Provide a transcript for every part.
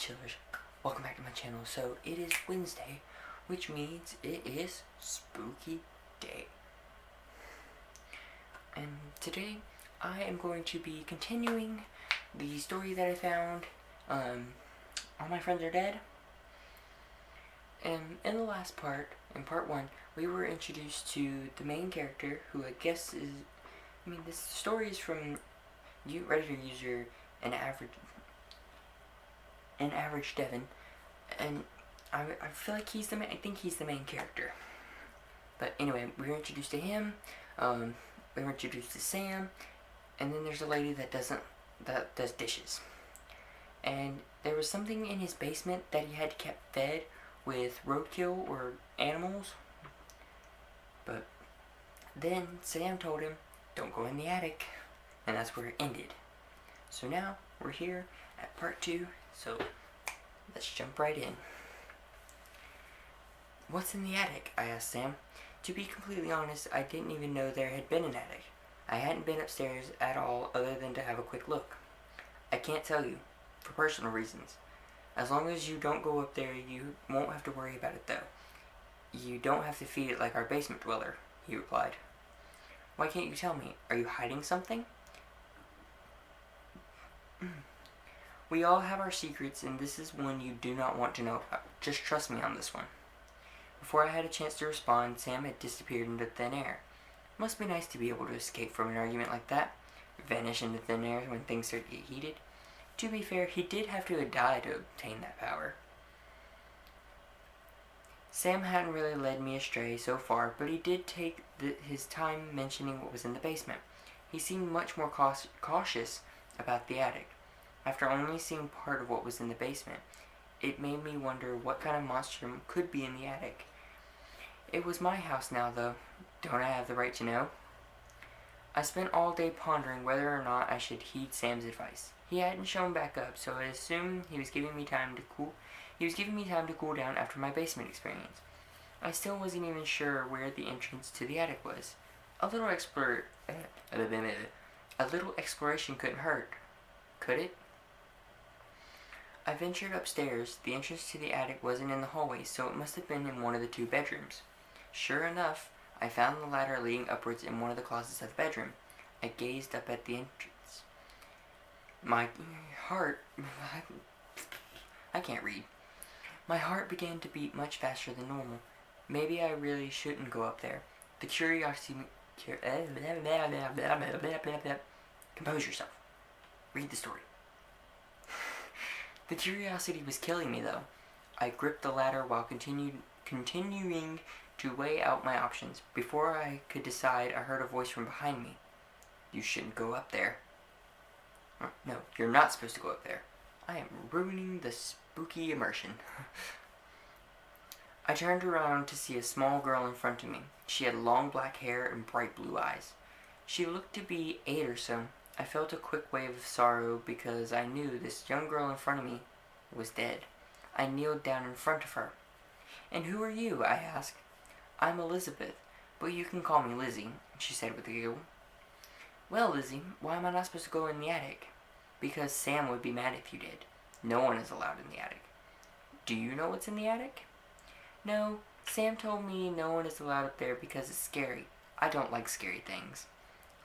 chillers? Welcome back to my channel. So it is Wednesday, which means it is spooky day. And today I am going to be continuing the story that I found, All My Friends Are Dead. And in the last part, in part 1, we were introduced to the main character, who I guess is, this story is from Redditor user an average Devin, and I feel like I think he's the main character. But anyway, we were introduced to him, we were introduced to Sam, and then there's a lady that does dishes. And there was something in his basement that he had kept fed with roadkill or animals. But then Sam told him, don't go in the attic, and that's where it ended. So now we're here at part 2, so let's jump right in. What's in the attic? I asked Sam. To be completely honest, I didn't even know there had been an attic. I hadn't been upstairs at all other than to have a quick look. I can't tell you, for personal reasons. As long as you don't go up there, you won't have to worry about it though. You don't have to feed it like our basement dweller, he replied. Why can't you tell me? Are you hiding something? We all have our secrets, and this is one you do not want to know about. Just trust me on this one. Before I had a chance to respond, Sam had disappeared into thin air. Must be nice to be able to escape from an argument like that. Vanish into thin air when things start to get heated. To be fair, he did have to die to obtain that power. Sam hadn't really led me astray so far, but he did take his time mentioning what was in the basement. He seemed much more cautious about the attic. After only seeing part of what was in the basement, it made me wonder what kind of monster could be in the attic. It was my house now, though. Don't I have the right to know? I spent all day pondering whether or not I should heed Sam's advice. He hadn't shown back up, so I assumed he was giving me time to cool down after my basement experience. I still wasn't even sure where the entrance to the attic was. A little exploration couldn't hurt, could it? I ventured upstairs. The entrance to the attic wasn't in the hallway, so it must have been in one of the 2 bedrooms. Sure enough, I found the ladder leading upwards in one of the closets of the bedroom. I gazed up at the entrance. My heart... I can't read. My heart began to beat much faster than normal. Maybe I really shouldn't go up there. The curiosity... Compose yourself. Read the story. The curiosity was killing me, though. I gripped the ladder while continuing to weigh out my options. Before I could decide, I heard a voice from behind me. You shouldn't go up there. No, you're not supposed to go up there. I am ruining the spooky immersion. I turned around to see a small girl in front of me. She had long black hair and bright blue eyes. She looked to be 8 or so. I felt a quick wave of sorrow because I knew this young girl in front of me was dead. I kneeled down in front of her. And who are you? I asked. I'm Elizabeth, but you can call me Lizzie, she said with a giggle. Well, Lizzie, why am I not supposed to go in the attic? Because Sam would be mad if you did. No one is allowed in the attic. Do you know what's in the attic? No, Sam told me no one is allowed up there because it's scary. I don't like scary things.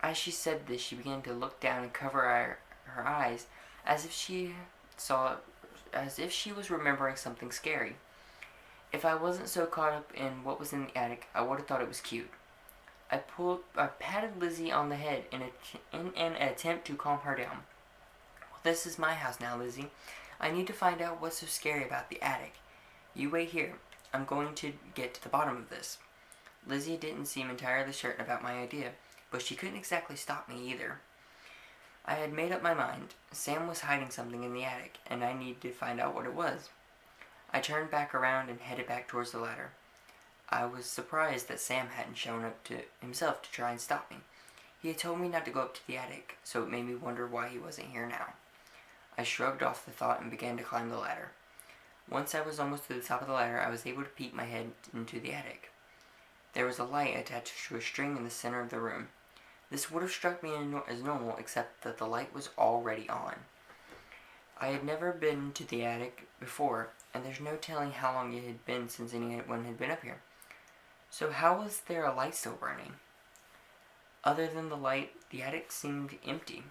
As she said this, she began to look down and cover her eyes as if she was remembering something scary. If I wasn't so caught up in what was in the attic, I would have thought it was cute. I patted Lizzie on the head in an attempt to calm her down. Well, this is my house now, Lizzie. I need to find out what's so scary about the attic. You wait here. I'm going to get to the bottom of this. Lizzie didn't seem entirely certain about my idea, but she couldn't exactly stop me either. I had made up my mind. Sam was hiding something in the attic, and I needed to find out what it was. I turned back around and headed back towards the ladder. I was surprised that Sam hadn't shown up himself to try and stop me. He had told me not to go up to the attic, so it made me wonder why he wasn't here now. I shrugged off the thought and began to climb the ladder. Once I was almost to the top of the ladder, I was able to peek my head into the attic. There was a light attached to a string in the center of the room. This would have struck me as normal, except that the light was already on. I had never been to the attic before, and there's no telling how long it had been since anyone had been up here. So how was there a light still burning? Other than the light, the attic seemed empty.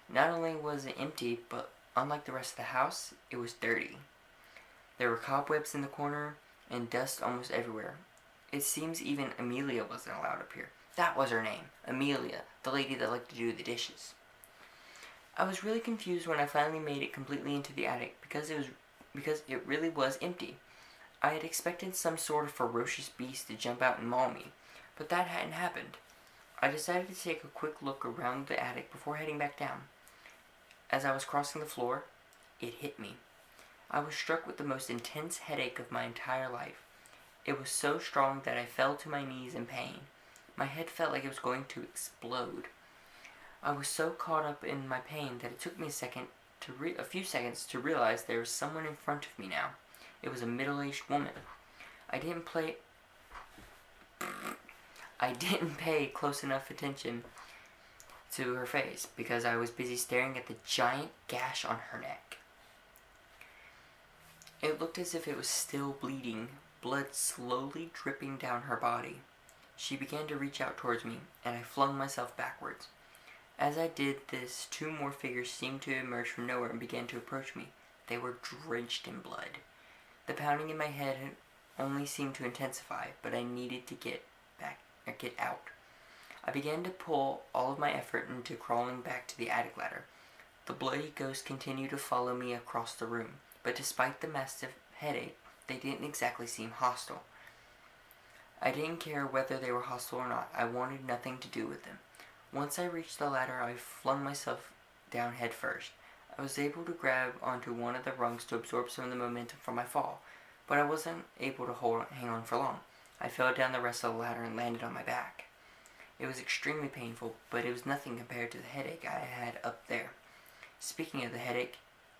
Not only was it empty, but unlike the rest of the house, it was dirty. There were cobwebs in the corner and dust almost everywhere. It seems even Amelia wasn't allowed up here. That was her name, Amelia, the lady that liked to do the dishes. I was really confused when I finally made it completely into the attic because it really was empty. I had expected some sort of ferocious beast to jump out and maul me, but that hadn't happened. I decided to take a quick look around the attic before heading back down. As I was crossing the floor, it hit me. I was struck with the most intense headache of my entire life. It was so strong that I fell to my knees in pain. My head felt like it was going to explode. I was so caught up in my pain that it took me a few seconds to realize there was someone in front of me now. It was a middle-aged woman. I didn't pay close enough attention to her face because I was busy staring at the giant gash on her neck. It looked as if it was still bleeding, blood slowly dripping down her body. She began to reach out towards me, and I flung myself backwards. As I did this, two more figures seemed to emerge from nowhere and began to approach me. They were drenched in blood. The pounding in my head only seemed to intensify, but I needed to get out. I began to pull all of my effort into crawling back to the attic ladder. The bloody ghosts continued to follow me across the room, but despite the massive headache, they didn't exactly seem hostile. I didn't care whether they were hostile or not. I wanted nothing to do with them. Once I reached the ladder, I flung myself down head first. I was able to grab onto one of the rungs to absorb some of the momentum from my fall, but I wasn't able to hang on for long. I fell down the rest of the ladder and landed on my back. It was extremely painful, but it was nothing compared to the headache I had up there. Speaking of the headache,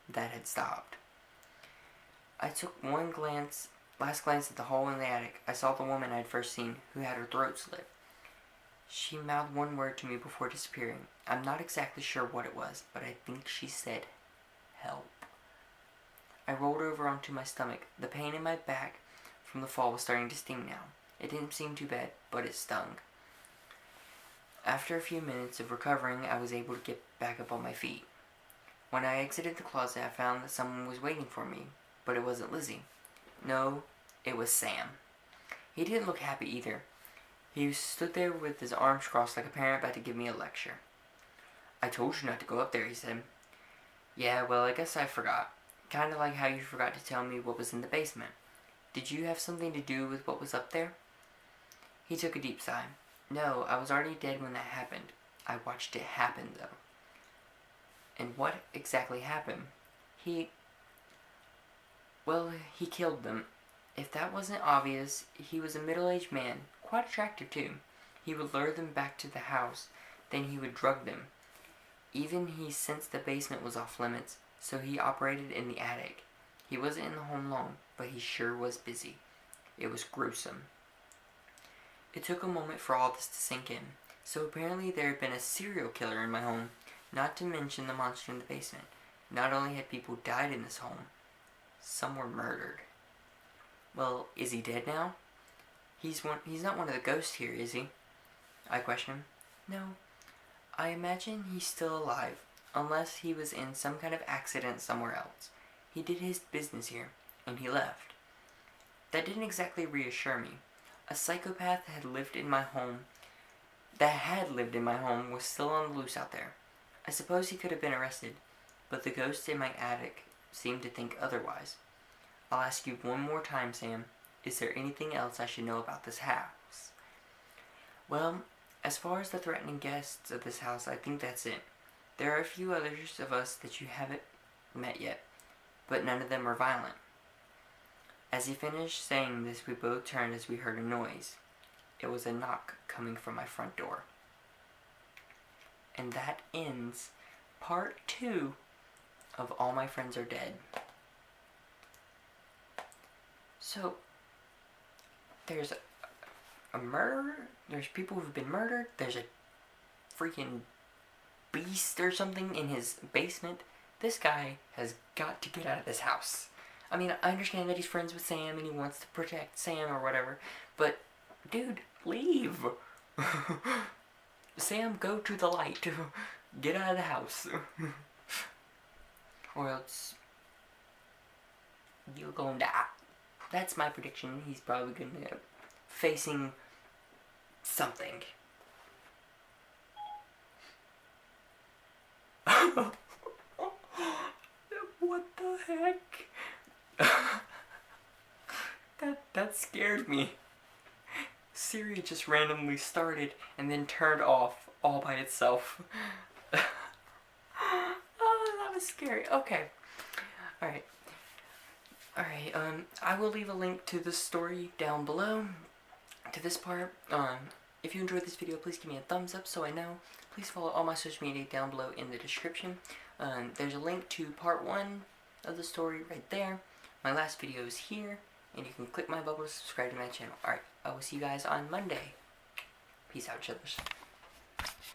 that had stopped. I took one last glance at the hole in the attic. I saw the woman I had first seen, who had her throat slit. She mouthed one word to me before disappearing. I'm not exactly sure what it was, but I think she said, "Help." I rolled over onto my stomach. The pain in my back from the fall was starting to sting now. It didn't seem too bad, but it stung. After a few minutes of recovering, I was able to get back up on my feet. When I exited the closet, I found that someone was waiting for me, but it wasn't Lizzie. No, it was Sam. He didn't look happy either. He stood there with his arms crossed like a parent about to give me a lecture. "I told you not to go up there," he said. "Yeah, well, I guess I forgot. Kinda like how you forgot to tell me what was in the basement. Did you have something to do with what was up there?" He took a deep sigh. "No, I was already dead when that happened. I watched it happen, though." "And what exactly happened?" He killed them. If that wasn't obvious, he was a middle-aged man, quite attractive too. He would lure them back to the house, then he would drug them. Even he sensed the basement was off limits, so he operated in the attic. He wasn't in the home long, but he sure was busy. It was gruesome. It took a moment for all this to sink in. So apparently there had been a serial killer in my home, not to mention the monster in the basement. Not only had people died in this home, some were murdered. "Well, is he dead now?" He's not one of the ghosts here, is he?" I questioned him. "No, I imagine he's still alive, unless he was in some kind of accident somewhere else. He did his business here, and he left." That didn't exactly reassure me. A psychopath that had lived in my home was still on the loose out there. I suppose he could have been arrested, but the ghost in my attic seemed to think otherwise. "I'll ask you one more time, Sam. Is there anything else I should know about this house?" "Well, as far as the threatening guests of this house, I think that's it. There are a few others of us that you haven't met yet, but none of them are violent." As he finished saying this, we both turned as we heard a noise. It was a knock coming from my front door. And that ends part 2 of All My Friends Are Dead. So, there's a murderer, there's people who've been murdered, there's a freaking beast or something in his basement, this guy has got to get out of this house. I mean, I understand that he's friends with Sam and he wants to protect Sam or whatever, but dude, leave. Sam, go to the light. Get out of the house. Or else you're going to die. That's my prediction. He's probably going to end up facing something. What the heck? That scared me. Siri just randomly started and then turned off all by itself. Oh, that was scary. Okay. Alright. I will leave a link to the story down below, to this part. If you enjoyed this video, please give me a thumbs up so I know. Please follow all my social media down below in the description. There's a link to part 1 of the story right there. My last video is here, and you can click my bubble to subscribe to my channel. Alright, I will see you guys on Monday. Peace out, chillers.